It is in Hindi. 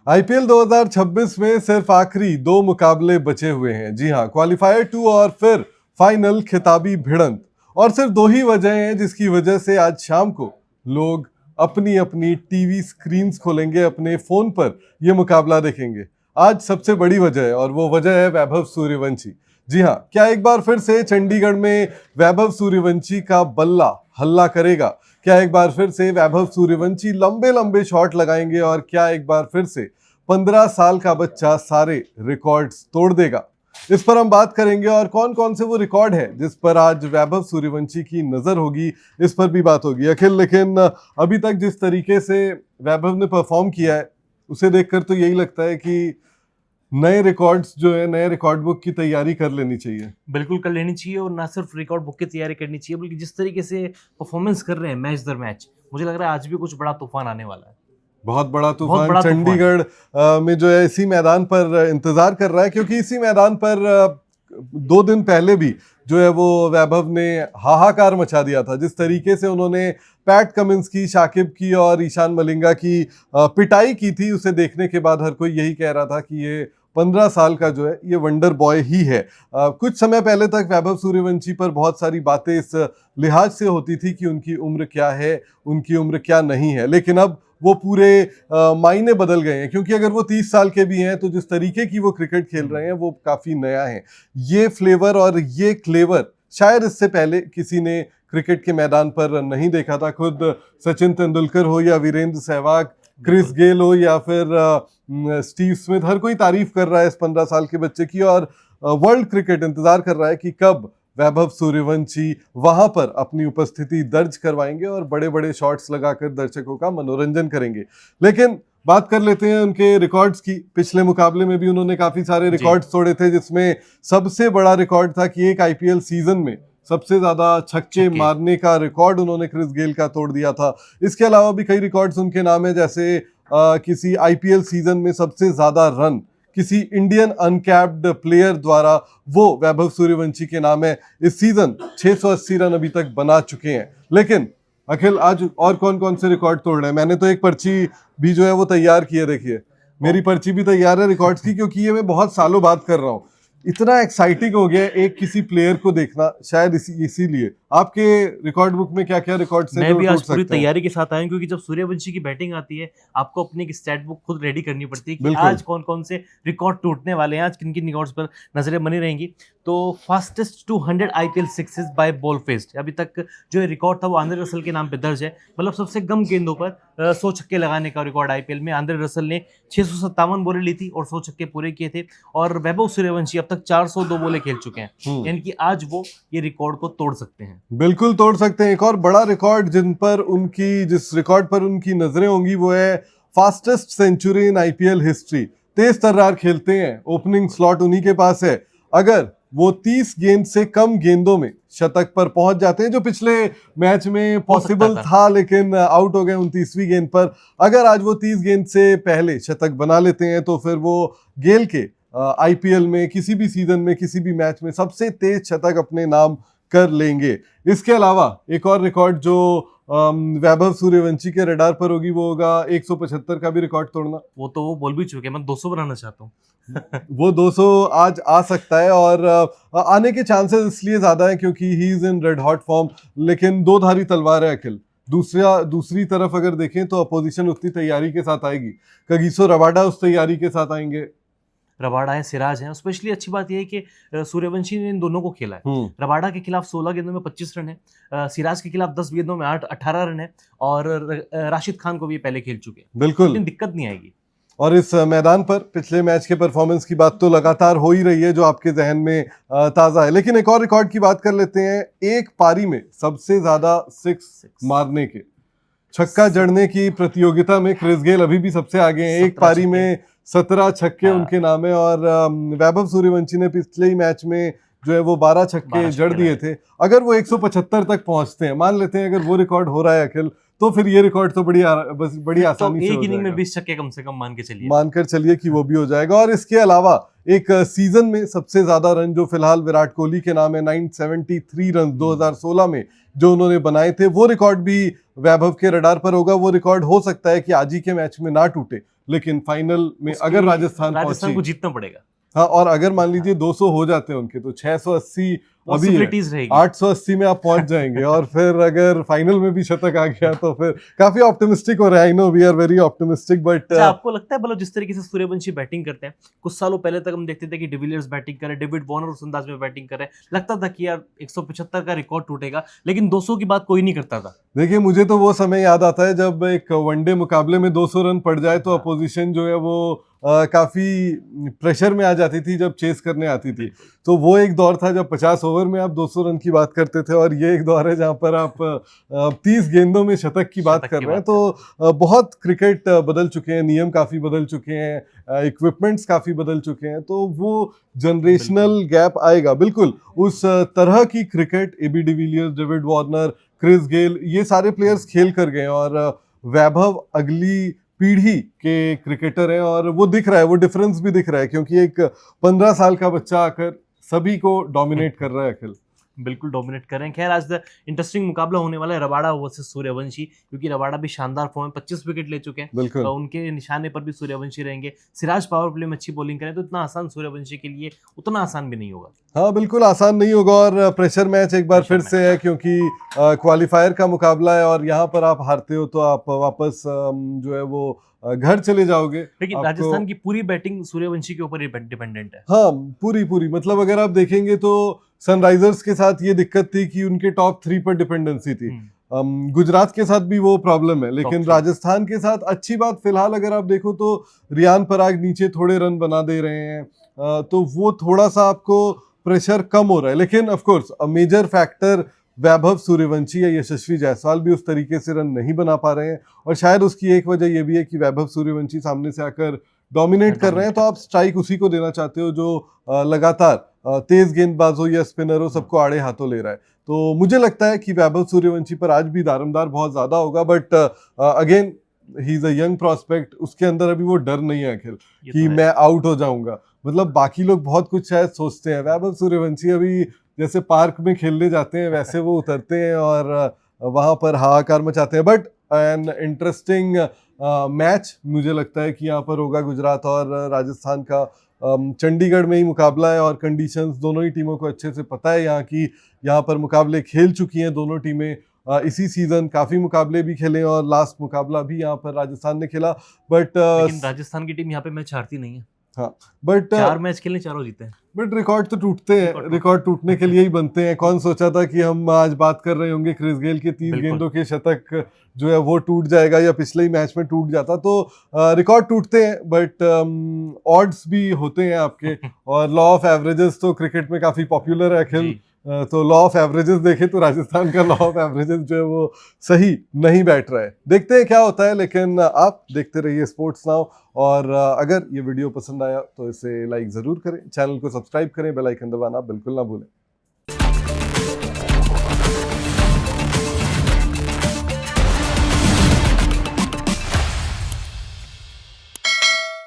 आईपीएल 2026 में सिर्फ आखिरी 2 मुकाबले बचे हुए हैं। जी हाँ, क्वालिफायर 2 और फिर फाइनल खिताबी भिड़ंत। और सिर्फ 2 ही वजह हैं जिसकी वजह से आज शाम को लोग अपनी अपनी टीवी स्क्रीन्स खोलेंगे, अपने फोन पर ये मुकाबला देखेंगे। आज सबसे बड़ी वजह है और वो वजह है वैभव सूर्यवंशी। जी हाँ, क्या एक बार फिर से चंडीगढ़ में वैभव सूर्यवंशी का बल्ला हल्ला करेगा? क्या एक बार फिर से वैभव सूर्यवंशी लंबे लंबे शॉट लगाएंगे? और क्या एक बार फिर से 15 साल का बच्चा सारे रिकॉर्ड्स तोड़ देगा? इस पर हम बात करेंगे और कौन कौन से वो रिकॉर्ड है जिस पर आज वैभव सूर्यवंशी की नजर होगी, इस पर भी बात होगी। अखिल, लेकिन अभी तक जिस तरीके से वैभव ने परफॉर्म किया है उसे देखकर तो यही लगता है कि नए रिकॉर्ड्स जो है, नए रिकॉर्ड बुक की तैयारी कर लेनी चाहिए। बिल्कुल कर लेनी चाहिए और ना सिर्फ रिकॉर्ड बुक की तैयारी करनी चाहिए बल्कि जिस तरीके से परफॉर्मेंस कर रहे हैं मैच दर मैच, मुझे लग रहा है आज भी कुछ बड़ा तूफान आने वाला है। बहुत बड़ा बहुत तूफान बड़ा तूफान। चंडीगढ़ में जो है इसी मैदान पर इंतजार कर रहा है, क्योंकि इसी मैदान पर 2 दिन पहले भी जो है वो वैभव ने हाहाकार मचा दिया था। जिस तरीके से उन्होंने पैट कमिंस की, शाकिब की और ईशान मलिंगा की पिटाई की थी, उसे देखने के बाद हर कोई यही कह रहा था कि ये 15 साल का जो है ये वंडर बॉय ही है। कुछ समय पहले तक वैभव सूर्यवंशी पर बहुत सारी बातें इस लिहाज से होती थी कि उनकी उम्र क्या है, उनकी उम्र क्या नहीं है, लेकिन अब वो पूरे मायने बदल गए हैं। क्योंकि अगर वो 30 साल के भी हैं तो जिस तरीके की वो क्रिकेट खेल रहे हैं वो काफ़ी नया है। ये फ्लेवर और ये क्लेवर शायद इससे पहले किसी ने क्रिकेट के मैदान पर नहीं देखा था। खुद सचिन तेंदुलकर हो या वीरेंद्र सहवाग, क्रिस गेल हो या फिर स्टीव स्मिथ, हर कोई तारीफ कर रहा है इस 15 साल के बच्चे की। और वर्ल्ड क्रिकेट इंतजार कर रहा है कि कब वैभव सूर्यवंशी वहां पर अपनी उपस्थिति दर्ज करवाएंगे और बड़े बड़े शॉट्स लगाकर दर्शकों का मनोरंजन करेंगे। लेकिन बात कर लेते हैं उनके रिकॉर्ड्स की। पिछले मुकाबले में भी उन्होंने काफी सारे रिकॉर्ड्स तोड़े थे, जिसमें सबसे बड़ा रिकॉर्ड था कि एक आईपीएल सीजन में सबसे ज्यादा छक्के मारने का रिकॉर्ड उन्होंने क्रिस गेल का तोड़ दिया था। इसके अलावा भी कई रिकॉर्ड्स उनके नाम है, जैसे किसी आईपीएल सीजन में सबसे ज्यादा रन किसी इंडियन अनकैप्ड प्लेयर द्वारा, वो वैभव सूर्यवंशी के नाम है। इस सीजन 680 रन अभी तक बना चुके हैं। लेकिन अखिल, आज और कौन कौन से रिकॉर्ड तोड़ रहे हैं? मैंने तो एक पर्ची भी जो है वो तैयार की है। देखिए, मेरी पर्ची भी तैयार है रिकॉर्ड्स की, क्योंकि ये मैं बहुत सालों बाद कर रहा हूँ। इतना एक्साइटिंग हो गया एक किसी प्लेयर को देखना, शायद इसीलिए। आपके रिकॉर्ड बुक में क्या क्या रिकॉर्ड हैं? मैं भी आज पूरी तैयारी के साथ आया हूं, क्योंकि जब सूर्यवंशी की बैटिंग आती है आपको अपनी एक स्टैट बुक खुद रेडी करनी पड़ती है कि आज कौन कौन से रिकॉर्ड टूटने वाले हैं, आज किन किन रिकॉर्ड्स पर नजरें बनी रहेंगी। तो fastest 200 IPL sixes by ball faced, अभी तक जो रिकॉर्ड था वो आंद्रे रसल के नाम पे दर्ज है। मतलब सबसे कम गेंदों पर 100 छक्के लगाने का रिकॉर्ड आईपीएल में आंद्रे रसल ने 657 बॉलें ली थी और 100 छक्के पूरे किए थे। और वैभव सूर्यवंशी अब तक 402 बॉलें खेल चुके हैं, यानी कि आज वो ये रिकॉर्ड को तोड़ सकते हैं। बिल्कुल तोड़ सकते हैं। एक और बड़ा रिकॉर्ड जिस रिकॉर्ड पर उनकी नजरें होंगी वो है fastest century in IPL history. तेज तर्रार खेलते हैं, ओपनिंग स्लॉट उन्हीं के पास है। अगर वो 30 गेंद से कम गेंदों में शतक पर पहुंच जाते हैं, जो पिछले मैच में पॉसिबल था लेकिन आउट हो गए 29वीं गेंद पर, अगर आज वो 30 गेंद से पहले शतक बना लेते हैं तो फिर वो गेल के आईपीएल में किसी भी सीजन में किसी भी मैच में सबसे तेज शतक अपने नाम कर लेंगे। इसके अलावा एक और रिकॉर्ड जो वैभव सूर्यवंशी के रडार पर होगी वो होगा 175 का भी रिकॉर्ड तोड़ना। वो तो वो बोल भी चुके हैं, मैं 200 बनाना चाहता हूँ। वो 200 आज आ सकता है और आने के चांसेस इसलिए ज्यादा है क्योंकि he is in red hot form. लेकिन दो धारी तलवार है अखिल। दूसरी तरफ अगर देखें तो अपोजिशन उतनी तैयारी के साथ आएगी। कगिसो रबाडा उस तैयारी के साथ आएंगे। रबाडा है, सिराज है। स्पेशली अच्छी बात यह है कि सूर्यवंशी ने इन दोनों को खेला है। रबाडा के खिलाफ 16 गेंदों में 25 रन है, सिराज के खिलाफ 10 गेंदों में 18 रन है, और राशिद खान को भी पहले खेल चुके हैं। बिल्कुल, लेकिन दिक्कत नहीं आएगी। और इस मैदान पर पिछले मैच के परफॉर्मेंस की बात तो लगातार हो ही रही है जो आपके जहन में ताजा है। लेकिन एक और रिकॉर्ड की बात कर लेते हैं। एक पारी में सबसे ज्यादा सिक्स मारने के, छक्का जड़ने की प्रतियोगिता में क्रिस गेल अभी भी सबसे आगे हैं। एक पारी में 17 छक्के उनके नाम है। और वैभव सूर्यवंशी ने पिछले ही मैच में जो है वो 12 छक्के जड़ दिए थे। अगर वो 175 तक पहुंचते हैं, मान लेते हैं अगर वो रिकॉर्ड हो रहा है अखिल, तो फिर ये रिकॉर्ड तो बड़ी आसानी से एक इनिंग में 20 छक्के कम से कम मानकर चलिए कि वो भी हो जाएगा। और इसके अलावा एक सीजन में सबसे ज्यादा रन जो फिलहाल विराट कोहली के नाम है, 973 रन 2016 में जो उन्होंने बनाए थे, वो रिकॉर्ड भी वैभव के रडार पर होगा। वो रिकॉर्ड हो सकता है कि आज ही के मैच में ना टूटे, लेकिन फाइनल में उसके अगर लिए राजस्थान राजस्थान को पहुंची, जीतना पड़ेगा, हाँ, और अगर मान लीजिए 200 हो जाते हैं उनके तो 680 अभी है, पॉसिबिलिटीज रहेगी। 880 में आप पहुंच जाएंगे और फिर अगर फाइनल में भी शतक आ गया तो फिर काफी ऑप्टिमिस्टिक हो रहा है। I know we are very optimistic but अच्छा, आपको लगता है मतलब जिस तरीके से सूर्यवंशी बैटिंग करते हैं, कुछ सालों पहले तक हम देखते थे कि डिविलियर्स बैटिंग कर रहे हैं, डेविड वार्नर उस अंदाज में बैटिंग कर रहे हैं, लगता था कि यार 175 का रिकॉर्ड टूटेगा, लेकिन 200 की बात कोई नहीं करता था। देखिए, मुझे तो वो समय याद आता है जब एक वनडे मुकाबले में 200 रन पड़ जाए तो हाँ। अपोजिशन जो है वो काफी प्रेशर में आ जाती थी जब चेस करने आती थी। तो वो एक दौर था जब 50 ओवर में आप 200 रन की बात करते थे, और ये एक दौर है जहां पर आप 30 गेंदों में शतक की बात कर रहे हैं। तो बहुत क्रिकेट बदल चुके हैं, नियम काफी बदल चुके हैं, इक्विपमेंट्स काफी बदल चुके हैं, तो वो जनरेशनल गैप आएगा बिल्कुल। उस तरह की cricket AB de Villiers, David Warner, Chris Gayle, ये सारे प्लेयर्स खेल कर गए, और वैभव अगली पीढ़ी के क्रिकेटर हैं, और वो दिख रहा है, वो डिफरेंस भी दिख रहा है, क्योंकि एक 15 साल का बच्चा आकर सभी को डोमिनेट कर रहा है अखिल। बिल्कुल डोमिनेट कर रहे हैं। खैर, आज द इंटरेस्टिंग मुकाबला होने वाला है रबाडा वर्सेस सूर्यवंशी, क्योंकि रबाडा भी शानदार फॉर्म में 25 विकेट ले चुके हैं, बिल्कुल। तो उनके निशाने पर भी सूर्यवंशी रहेंगे। सिराज पावर प्ले में अच्छी बॉलिंग करें तो इतना आसान सूर्यवंशी के लिए उतना आसान भी नहीं होगा। हाँ, बिल्कुल आसान नहीं होगा, और प्रेशर मैच एक बार फिर प्रेशर से है, क्योंकि क्वालिफायर का मुकाबला है, और यहाँ पर आप हारते हो तो आप वापस जो है वो घर चले जाओगे। लेकिन राजस्थान की पूरी बैटिंग सूर्यवंशी के ऊपर डिपेंडेंट है। हाँ, पूरी मतलब अगर आप देखेंगे तो सनराइजर्स के साथ ये दिक्कत थी कि उनके टॉप 3 पर डिपेंडेंसी थी। गुजरात के साथ भी वो प्रॉब्लम है, लेकिन राजस्थान के साथ अच्छी बात फिलहाल अगर आप देखो तो रियान पराग नीचे थोड़े रन बना दे रहे हैं, तो वो थोड़ा सा आपको प्रेशर कम हो रहा है। लेकिन of course a major factor Vaibhav Suryavanshi या यशस्वी जायसवाल भी उस तरीके से रन नहीं बना पा रहे हैं, और शायद उसकी एक वजह ये भी है कि वैभव सूर्यवंशी सामने से आकर डोमिनेट कर रहे हैं, तो आप स्ट्राइक उसी को देना चाहते हो जो लगातार तेज गेंदबाजों या स्पिनरों सबको आड़े हाथों ले रहा है। तो मुझे लगता है कि वैभव सूर्यवंशी पर आज भी दारोमदार बहुत ज्यादा होगा, but again he is a young prospect, उसके अंदर अभी वो डर नहीं है अखिल कि मैं आउट हो जाऊंगा। मतलब बाकी लोग बहुत कुछ शायद सोचते हैं, वैभव सूर्यवंशी अभी जैसे पार्क में खेलने जाते हैं वैसे वो उतरते हैं और वहां पर हाहाकार मचाते हैं। बट एन इंटरेस्टिंग मैच मुझे लगता है कि यहाँ पर होगा गुजरात और राजस्थान का। चंडीगढ़ में ही मुकाबला है, और कंडीशंस दोनों ही टीमों को अच्छे से पता है यहाँ की, यहाँ पर मुकाबले खेल चुकी हैं दोनों टीमें। इसी सीजन काफी मुकाबले भी खेले, और लास्ट मुकाबला भी यहाँ पर राजस्थान ने खेला। बट लेकिन राजस्थान की टीम यहाँ पे मैच हारती नहीं है। हाँ, बट 4 मैच खेले, चारों जीते हैं। बट रिकॉर्ड तो टूटते हैं, रिकॉर्ड टूटने के लिए ही बनते हैं। कौन सोचा था कि हम आज बात कर रहे होंगे क्रिस गेल के 30 गेंदों के शतक जो है वो टूट जाएगा, या पिछले ही मैच में टूट जाता। तो रिकॉर्ड टूटते हैं, बट ऑड्स भी होते हैं आपके, और लॉ ऑफ एवरेजेस तो क्रिकेट में काफी पॉपुलर है अखिल। तो लॉ ऑफ एवरेजेस देखें तो राजस्थान का लॉ ऑफ एवरेजेस जो है वो सही नहीं बैठ रहा है। देखते हैं क्या होता है, लेकिन आप देखते रहिए स्पोर्ट्स नाउ, और अगर ये वीडियो पसंद आया तो इसे लाइक ज़रूर करें, चैनल को सब्सक्राइब करें, बेल आइकन दबाना बिल्कुल ना भूलें।